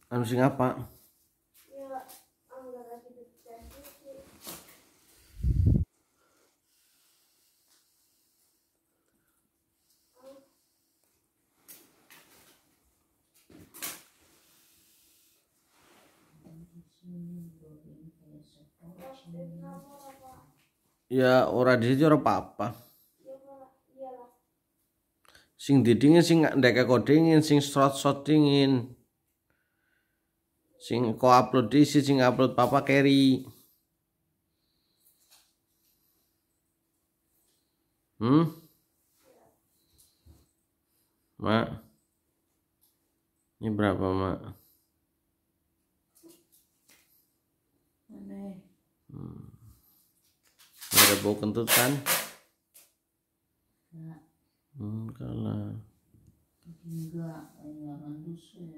Anu sing apa? Ya, anggar lagi dikasih sih. Ya ora di situ ora apa-apa. Iyalah. Sing didingin sing ndek dingin, sing shot dingin. Sing ko upload isi sing upload Papa Carry. Mak. Ini berapa, Mak? Aneh. Ada bau kentut kan? Enggak. Kalah. Enggak, enggak mandus ya.